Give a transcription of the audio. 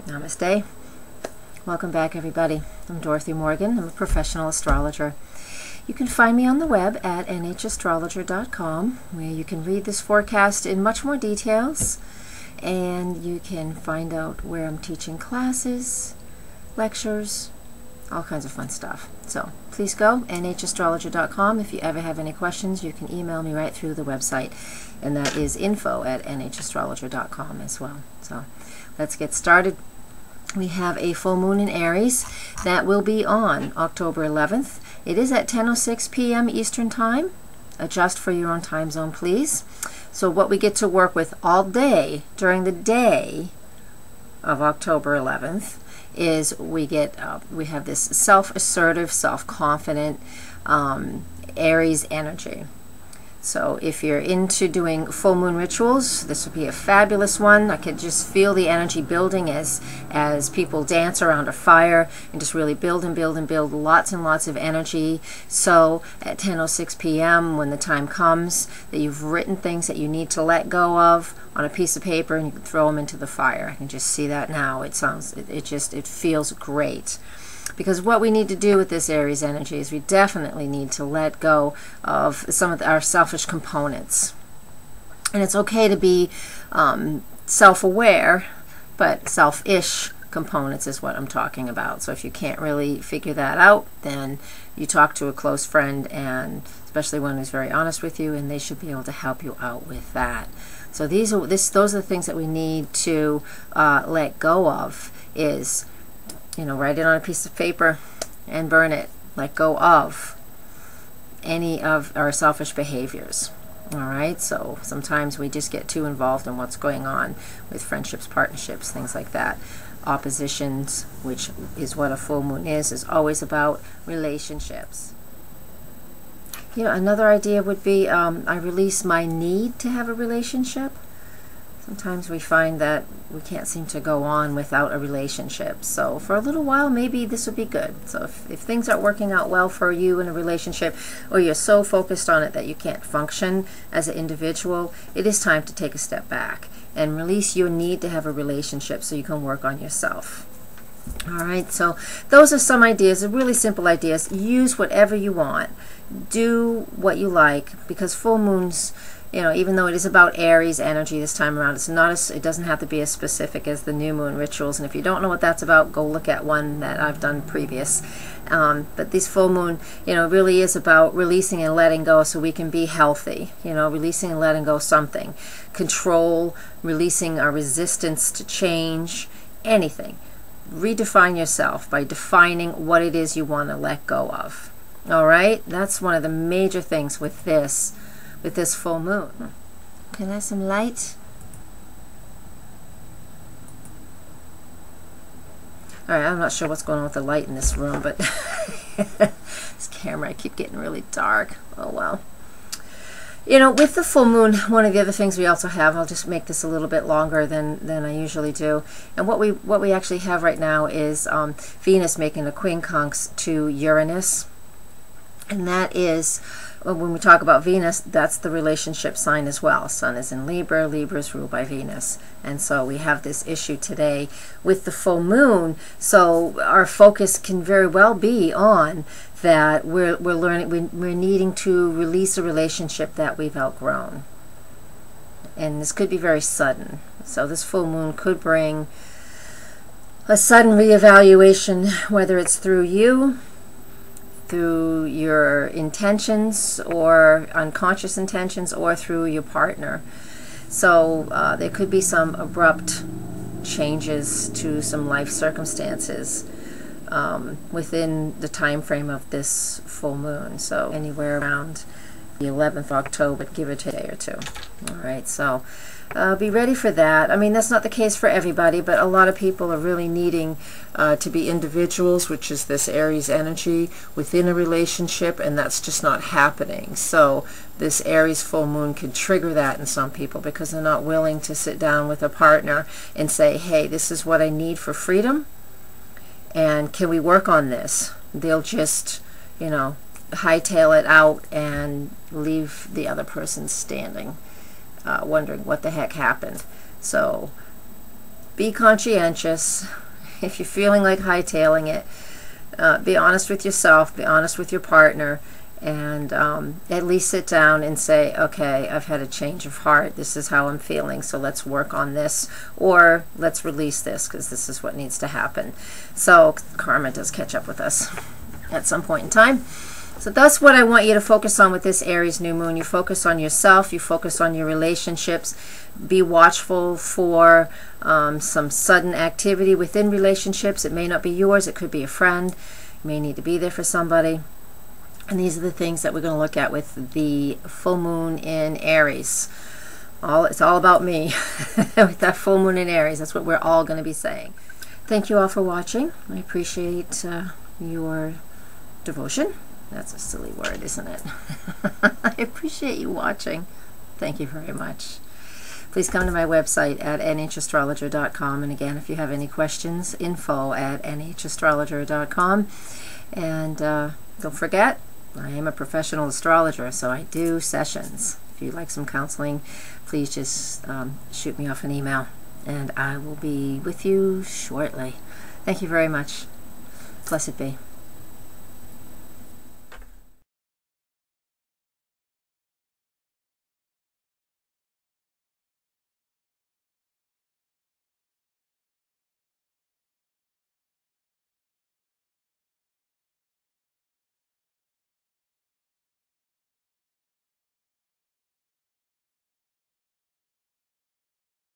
Namaste. Welcome back, everybody. I'm Dorothy Morgan. I'm a professional astrologer. You can find me on the web at nhastrologer.com, where you can read this forecast in much more details, and you can find out where I'm teaching classes, lectures, all kinds of fun stuff. So please go, nhastrologer.com. If you ever have any questions, you can email me right through the website, and that is info@nhastrologer.com as well. So let's get started. We have a full moon in Aries that will be on October 11th. It is at 10:06 p.m. Eastern Time. Adjust for your own time zone, please. So what we get to work with all day during the day of October 11th is we have this self-assertive, self-confident Aries energy. So if you're into doing full moon rituals, this would be a fabulous one. I could just feel the energy building as people dance around a fire and just really build and build and build lots and lots of energy. So at 10:06 p.m. when the time comes that you've written things that you need to let go of on a piece of paper, and you can throw them into the fire. I can just see that now. It feels great. Because what we need to do with this Aries energy is we definitely need to let go of some of our selfish components. And it's okay to be self-aware, but selfish components is what I'm talking about. So if you can't really figure that out, then you talk to a close friend, and especially one who's very honest with you, and they should be able to help you out with that. So those are the things that we need to let go of. Is, write it on a piece of paper and burn it. Let go of any of our selfish behaviors. All right, so sometimes we just get too involved in what's going on with friendships, partnerships, things like that. Oppositions, which is what a full moon is always about relationships. Another idea would be I release my need to have a relationship. Sometimes we find that we can't seem to go on without a relationship. So for a little while, maybe this would be good. So if things aren't working out well for you in a relationship, or you're so focused on it that you can't function as an individual, it is time to take a step back and release your need to have a relationship so you can work on yourself. All right, so those are some ideas, really simple ideas. Use whatever you want. Do what you like, because full moons, even though it is about Aries energy this time around, it doesn't have to be as specific as the new moon rituals. And if you don't know what that's about, go look at one that I've done previous. But this full moon, really is about releasing and letting go so we can be healthy. Releasing and letting go something. Control, releasing our resistance to change, anything. Redefine yourself by defining what it is you want to let go of. All right, that's one of the major things with this full moon. Can I have some light? All right, I'm not sure what's going on with the light in this room, but this camera, I keep getting really dark. Oh well. With the full moon, one of the other things we also have, I'll just make this a little bit longer than I usually do, and what we actually have right now is Venus making a quincunx to Uranus, and that is, when we talk about Venus, that's the relationship sign as well. Sun is in Libra, Libra is ruled by Venus, and so we have this issue today with the full moon. So our focus can very well be on that we're needing to release a relationship that we've outgrown, and this could be very sudden. So this full moon could bring a sudden reevaluation, whether it's through you, through your intentions or unconscious intentions, or through your partner. So there could be some abrupt changes to some life circumstances within the time frame of this full moon. So anywhere around the 11th of October, give it a day or two. All right, so be ready for that. I mean, that's not the case for everybody, but a lot of people are really needing to be individuals, which is this Aries energy within a relationship, and that's just not happening. So this Aries full moon could trigger that in some people because they're not willing to sit down with a partner and say, hey, this is what I need for freedom, and can we work on this? They'll just, hightail it out and leave the other person standing, wondering what the heck happened. So be conscientious. If you're feeling like hightailing it, be honest with yourself, be honest with your partner, and at least sit down and say, okay, I've had a change of heart. This is how I'm feeling, so let's work on this, or let's release this because this is what needs to happen. So karma does catch up with us at some point in time. So that's what I want you to focus on with this Aries new moon. You focus on yourself, you focus on your relationships. Be watchful for some sudden activity within relationships. It may not be yours, it could be a friend. You may need to be there for somebody. And these are the things that we're going to look at with the full moon in Aries. It's all about me with that full moon in Aries. That's what we're all going to be saying. Thank you all for watching. I appreciate your devotion. That's a silly word, isn't it? I appreciate you watching. Thank you very much. Please come to my website at nhastrologer.com. And again, if you have any questions, info@nhastrologer.com. And don't forget, I am a professional astrologer, so I do sessions. If you'd like some counseling, please just shoot me off an email, and I will be with you shortly. Thank you very much. Blessed be.